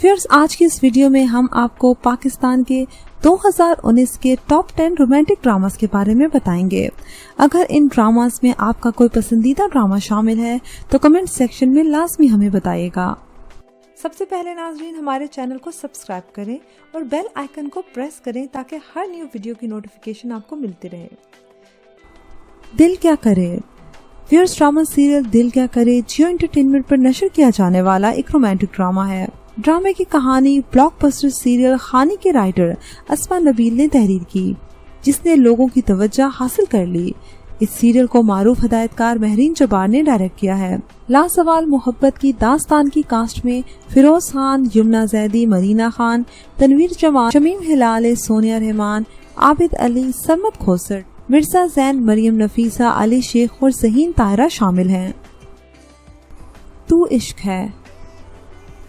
Viewers, आज की इस वीडियो में हम आपको पाकिस्तान के 2019 के टॉप 10 रोमांटिक ड्रामास के बारे में बताएंगे। अगर इन ड्रामास में आपका कोई पसंदीदा ड्रामा शामिल है तो कमेंट सेक्शन में लाजमी हमें बताइएगा। सबसे पहले नाज़रीन, हमारे चैनल को सब्सक्राइब करें और बेल आइकन को प्रेस करें ताकि हर न्यू वीडियो की नोटिफिकेशन आपको मिलती रहे। दिल क्या करे। व्यूअर्स, ड्रामा सीरियल दिल क्या करे जियो एंटरटेनमेंट पर नशर किया जाने वाला एक रोमांटिक ड्रामा है। ड्रामे की कहानी ब्लॉकबस्टर सीरियल खानी के राइटर अस्मा नबील ने तहरीर की, जिसने लोगों की तवज्जो हासिल कर ली। इस सीरियल को मारूफ हिदायतकार महरीन जब्बार ने डायरेक्ट किया है। लासवाल मोहब्बत की दास्तान की कास्ट में फिरोज खान, यमुना जैदी, मरीना खान, तनवीर जमान, शमीम हिलाल, सोनिया रहमान, आबिद अली, सरमत खोसर, मिर्जा जैन, मरियम नफीसा, अली शेख और ज़हीन ताहिरा शामिल हैं। तू इश्क है।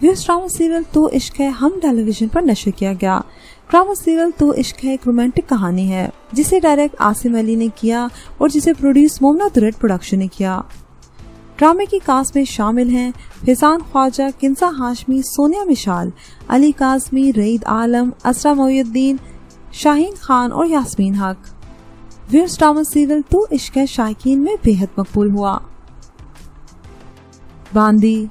ड्रामा सीरियल तो इश्क है हम टेलीविजन पर नशर किया गया। ड्रामा सीरियल तो इश्क है एक रोमांटिक कहानी है जिसे डायरेक्ट आसिम अली ने किया और जिसे प्रोड्यूस मोमना दुरैट प्रोडक्शन ने किया। ड्रामे की कास्ट में शामिल हैं फैजान ख्वाजा, किंसा हाशमी, सोनिया मिशाल, अली काजमी, रईद आलम, असरा मोइनुद्दीन, शाहीन खान और यास्मीन हक। व्यूअर्स, ड्रामा सीरियल तो इश्क है शायकीन में बेहद मकबूल हुआ। बांदी।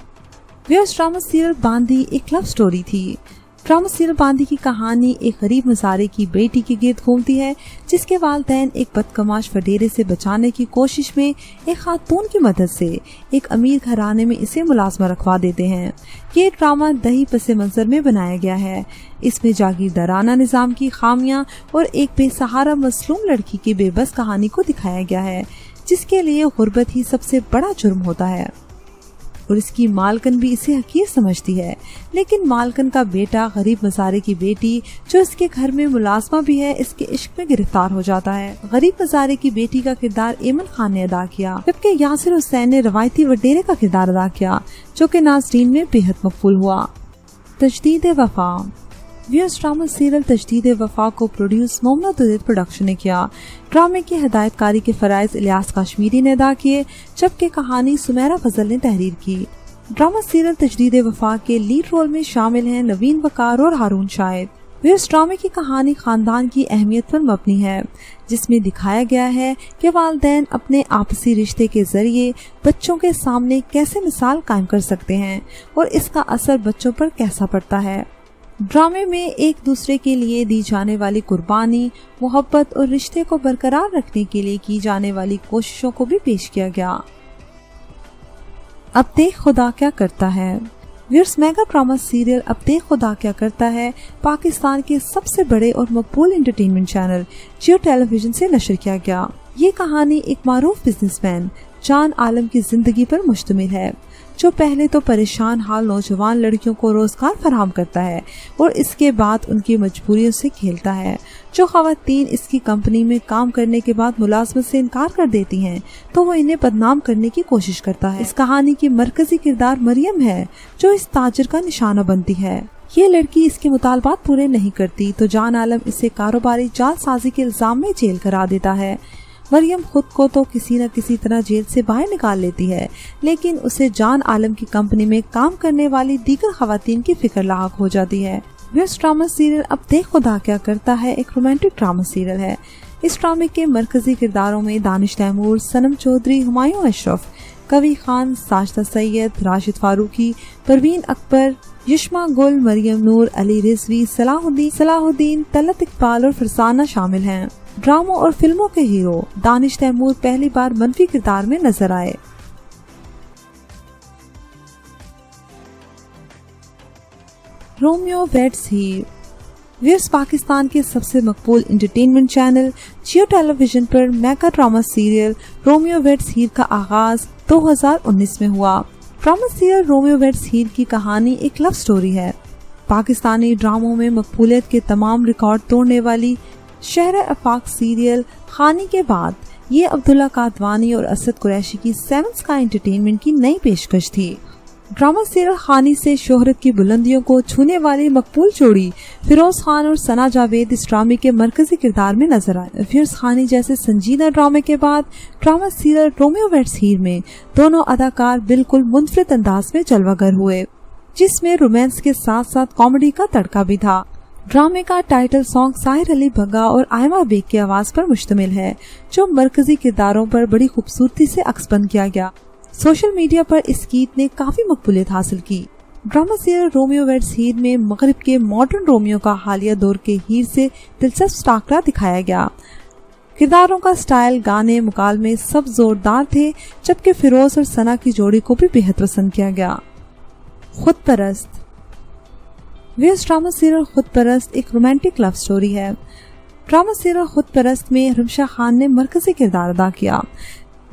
व्यूअर्स, ड्रामा सीरियल बांदी एक लव स्टोरी थी। ड्रामा सीरियल बांदी की कहानी एक गरीब मज़ारे की बेटी के गिर्द घूमती है, जिसके वालिदैन एक बदकमाश वडेरे से बचाने की कोशिश में एक खातून की मदद से एक अमीर घराने में इसे मुलाजमा रखवा देते हैं। ये ड्रामा दही पसे मंजर में बनाया गया है। इसमें जागीरदाराना निज़ाम की खामियां और एक बेसहारा मसलूम लड़की की बेबस कहानी को दिखाया गया है, जिसके लिए गुर्बत ही सबसे बड़ा जुर्म होता है और इसकी मालकन भी इसे हकीर समझती है। लेकिन मालकन का बेटा गरीब मज़ारे की बेटी, जो इसके घर में मुलाजमा भी है, इसके इश्क में गिरफ्तार हो जाता है। गरीब मज़ारे की बेटी का किरदार एमन खान ने अदा किया, जबकि यासिर हुसैन ने रवायती वडेरे का किरदार अदा किया, जो कि नाज़रीन में बेहद मकबूल हुआ। तजदीद वफा। व्यूअर्स, ड्रामा सीरियल तजदीद वफा को प्रोड्यूस मोमना दुरैट प्रोडक्शन ने किया। ड्रामे की हिदायतकारी के फराइज इलियास काश्मीरी ने अदा किए, जबकि कहानी सुमेरा फजल ने तहरीर की। ड्रामा सीरियल तजदीद वफा के लीड रोल में शामिल हैं नवीन वकार और हारून शाहिद। व्यूअर्स, ड्रामे की कहानी खानदान की अहमियत पर मबनी है, जिसमें दिखाया गया है कि वालिदैन अपने आपसी रिश्ते के जरिए बच्चों के सामने कैसे मिसाल कायम कर सकते हैं और इसका असर बच्चों पर कैसा पड़ता है। ड्रामे में एक दूसरे के लिए दी जाने वाली कुर्बानी, मोहब्बत और रिश्ते को बरकरार रखने के लिए की जाने वाली कोशिशों को भी पेश किया गया। अब देख खुदा क्या करता है। व्यूअर्स, मेगा ड्रामा सीरियल अब देख खुदा क्या करता है पाकिस्तान के सबसे बड़े और मकबूल एंटरटेनमेंट चैनल जियो टेलीविजन से नशर किया गया। ये कहानी एक मारूफ बिजनेसमैन जान आलम की जिंदगी पर मुश्तमिल है, जो पहले तो परेशान हाल नौजवान लड़कियों को रोजगार फराहम करता है और इसके बाद उनकी मजबूरियों से खेलता है। जो खवातीन इसकी कंपनी में काम करने के बाद मुलाजमत से इनकार कर देती हैं, तो वो इन्हें बदनाम करने की कोशिश करता है। इस कहानी की मरकजी किरदार मरियम है, जो इस ताजिर का निशाना बनती है। ये लड़की इसके मुतालबात पूरे नहीं करती तो जान आलम इसे कारोबारी जालसाजी के इल्जाम में जेल करा देता है। मरियम खुद को तो किसी न किसी तरह जेल से बाहर निकाल लेती है, लेकिन उसे जान आलम की कंपनी में काम करने वाली दीगर खवातीन की फिक्र लाहक हो जाती है। व्यूअर्स, ड्रामा सीरियल अब देख खुदा क्या करता है एक रोमांटिक ड्रामा सीरियल है। इस ड्रामे के मरकजी किरदारों में दानिश तैमूर, सनम चौधरी, हुमायूं अशरफ, कवी खान, साजिदा सैयद, राशिद फारूकी, परवीन अकबर, युष्मा गुल, मरियम नूर, अली रिजवी, सलाहुद्दीन, तलत इकबाल और फरसाना शामिल हैं। ड्रामों और फिल्मों के हीरो दानिश तैमूर पहली बार मनफी किरदार में नजर आए। Romeo weds Heer. Viewers, Pakistan के सबसे मकबूल एंटरटेनमेंट चैनल जियो टेलीविजन पर mega drama serial Romeo weds Heer का आगाज 2019 में हुआ। Drama serial Romeo weds Heer की कहानी एक लव स्टोरी है। पाकिस्तानी ड्रामों में मकबूलियत के तमाम रिकॉर्ड तोड़ने वाली शहर अफाक सीरियल खानी के बाद ये अब्दुल्ला कादवानी और असद कुरैशी की 7 स्काई एंटरटेनमेंट की नई पेशकश थी। ड्रामा सीरियल खानी से शोहरत की बुलंदियों को छूने वाली मकबूल जोड़ी फिरोज खान और सना जावेद इस ड्रामे के मरकजी किरदार में नजर आए। फिरोज खानी जैसे संजीदा ड्रामे के बाद ड्रामा सीरियल रोमियो वेड्स हीर में दोनों अदाकार बिल्कुल मुनफरिद अंदाज में जलवागर हुए। जिसमें रोमांस के साथ साथ कॉमेडी का तड़का भी था। ड्रामे का टाइटल सॉन्ग साहिर अली भग्गा और आयमा बेग की आवाज पर मुश्तमिल है, जो मरकजी किरदारों पर बड़ी खूबसूरती से अक्सबंद किया गया। सोशल मीडिया पर इस गीत ने काफी मकबूलियत हासिल की। ड्रामा सीरियल रोमियो वेड्स हीर में मगरिब के मॉडर्न रोमियो का हालिया दौर के हीर से दिलचस्प टाकरा दिखाया गया। किरदारों का स्टाइल, गाने, मुकालमे सब जोरदार थे, जबकि फिरोज और सना की जोड़ी को भी बेहद पसंद किया गया। खुदपरस्त। व्यूअर्स, ड्रामा सीरियल खुदपरस्त एक रोमांटिक लव स्टोरी है। ड्रामा सीरियल खुदपरस्त में रिमशा खान ने मरकजी किरदार अदा किया।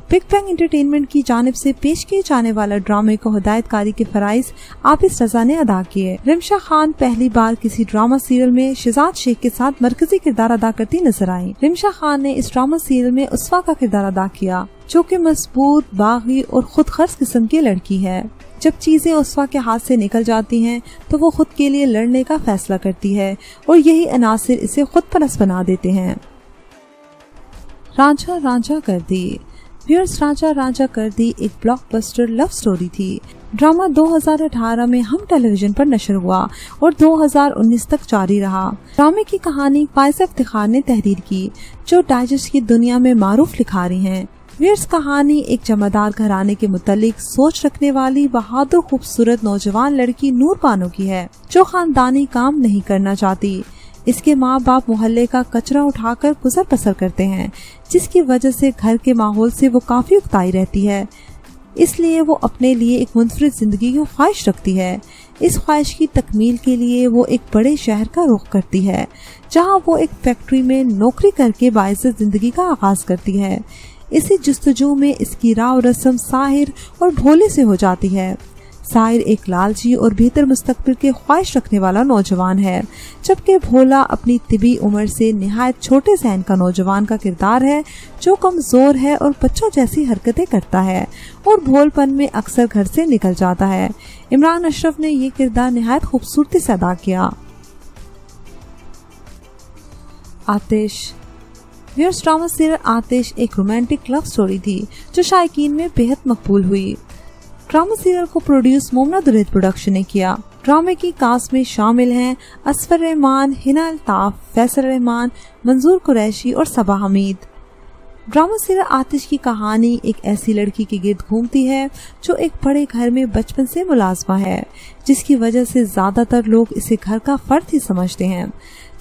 बिग बैंग एंटरटेनमेंट की जानिब से पेश किए जाने वाला ड्रामे को हिदायतकारी के फराइज आबिस रजा ने अदा किए। रिमशा खान पहली बार किसी ड्रामा सीरियल में शहजाद शेख के साथ मरकजी किरदार अदा करती नजर आई। रिमशा खान ने इस ड्रामा सीरियल में उसवा का किरदार अदा किया, जो कि मजबूत, बागी और खुद खर्च किस्म की लड़की है। जब चीजें उसवा के हाथ से निकल जाती हैं, तो वो खुद के लिए लड़ने का फैसला करती है और यही अनासिर इसे खुदपरस्त बना देते हैं। रांझा रांझा कर दी। व्यूअर्स, रांझा रांझा कर दी एक ब्लॉकबस्टर लव स्टोरी थी। ड्रामा 2018 में हम टेलीविजन पर नशर हुआ और 2019 तक जारी रहा। ड्रामे की कहानी फायज़ इफ्तिखार ने तहरीर की, जो डाइजेस्ट की दुनिया में मारूफ लिखारी हैं। व्यूअर्स, कहानी एक जमादार घराने के मुतालिक सोच रखने वाली बहादुर खूबसूरत नौजवान लड़की नूर बानो की है, जो खानदानी काम नहीं करना चाहती। इसके माँ बाप मोहल्ले का कचरा उठाकर गुजर बसर करते हैं, जिसकी वजह से घर के माहौल से वो काफी उकताई रहती है। इसलिए वो अपने लिए एक मुनफरिद जिंदगी की ख्वाहिश रखती है। इस ख्वाहिश की तकमील के लिए वो एक बड़े शहर का रुख करती है, जहाँ वो एक फैक्ट्री में नौकरी करके बाइज़्ज़त जिंदगी का आगाज करती है। इसी जुस्तजू में इसकी राव रस्म साहिर और भोले से हो जाती है। साहिर एक लालची और बेहतर मुस्तकबिल के ख्वाहिश रखने वाला नौजवान है, जबकि भोला अपनी तिबी उम्र से निहायत छोटे ज़हन का नौजवान का किरदार है, जो कमजोर है और बच्चों जैसी हरकतें करता है और भोलपन में अक्सर घर से निकल जाता है। इमरान अशरफ ने ये किरदार निहायत खूबसूरती से अदा किया। आतिश। व्यूअर्स, ड्रामा सीरियल आतिश एक रोमांटिक लव स्टोरी थी, जो शायकीन में बेहद मकबूल हुई। ड्रामा सीरियल को प्रोड्यूस मोमना दुरैद प्रोडक्शन ने किया। ड्रामे की कास्ट में शामिल हैं असफर रहमान, हिना अल्ताफ, फैसल रहमान, मंजूर कुरैशी और सबा हमीद। ड्रामा सीरियल आतिश की कहानी एक ऐसी लड़की के गिर्द घूमती है, जो एक बड़े घर में बचपन से मुलाजमा है, जिसकी वजह से ज्यादातर लोग इसे घर का फर्द ही समझते हैं।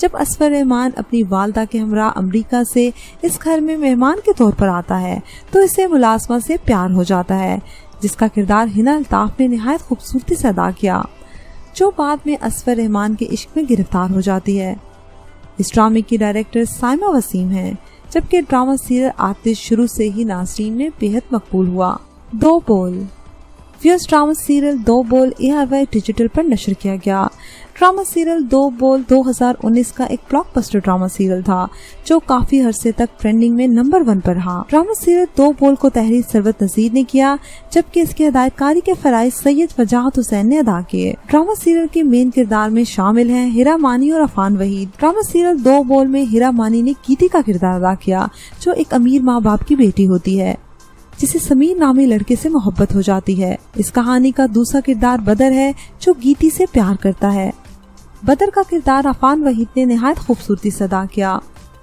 जब असफर रहमान अपनी वालदा के हमरा अमेरिका से इस घर में मेहमान के तौर पर आता है, तो इसे मुलाजमा से प्यार हो जाता है, जिसका किरदार हिना अल्ताफ ने निहायत खूबसूरती से अदा किया, जो बाद में असफर रहमान के इश्क में गिरफ्तार हो जाती है। इस ड्रामे की डायरेक्टर साइमा वसीम हैं, जबकि ड्रामा सीरियल आतिश शुरू से ही नाज़रीन में बेहद मकबूल हुआ। दो बोल। व्यूअर्स, ड्रामा सीरियल दो बोल ARY डिजिटल पर नशर किया गया। ड्रामा सीरियल दो बोल 2019 का एक ब्लॉकबस्टर ड्रामा सीरियल था, जो काफी अरसे तक ट्रेंडिंग में नंबर 1 पर रहा। ड्रामा सीरियल दो बोल को तहरीर सरवत नज़ीर ने किया, जबकि इसके हिदायतकारी के फराइज सैयद वजाहत हुसैन ने अदा किए। ड्रामा सीरियल के मेन किरदार में शामिल हैं हिरा मानी और अफान वहीद। ड्रामा सीरियल दो बोल में हिरा मानी ने गीती का किरदार अदा किया, जो एक अमीर माँ बाप की बेटी होती है, जिसे समीर नामी लड़के से मोहब्बत हो जाती है। इस कहानी का दूसरा किरदार बदर है, जो गीती से प्यार करता है। बदर का किरदार अफान वहीद ने निहायत खूबसूरती से अदा किया।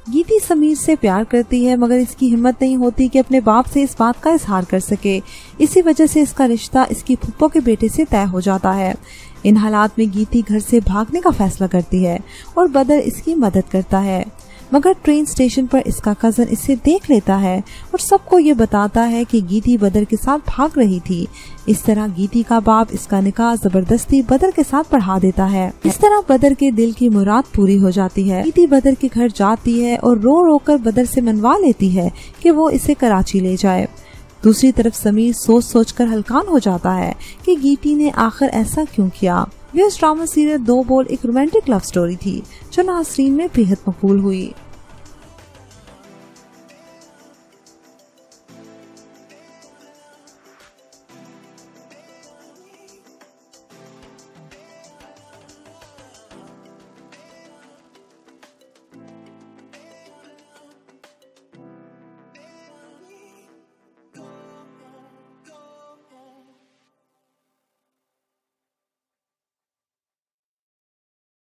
गीती समीर से प्यार करती है, मगर इसकी हिम्मत नहीं होती कि अपने बाप से इस बात का इजहार कर सके। इसी वजह से इसका रिश्ता इसकी फुप्पो के बेटे से तय हो जाता है। इन हालात में गीती घर से भागने का फैसला करती है और बदर इसकी मदद करता है, मगर ट्रेन स्टेशन पर इसका कजन इसे देख लेता है और सबको ये बताता है कि गीती बदर के साथ भाग रही थी। इस तरह गीती का बाप इसका निकाह जबरदस्ती बदर के साथ बढ़ा देता है। इस तरह बदर के दिल की मुराद पूरी हो जाती है। गीती बदर के घर जाती है और रो रो कर बदर से मनवा लेती है कि वो इसे कराची ले जाए। दूसरी तरफ समीर सोच सोच कर हलकान हो जाता है कि गीती ने आखिर ऐसा क्यों किया। व्यूअर्स, ड्रामा सीरियल दो बोल एक रोमांटिक लव स्टोरी थी, जो नाज़रीन में बेहद मकबूल हुई।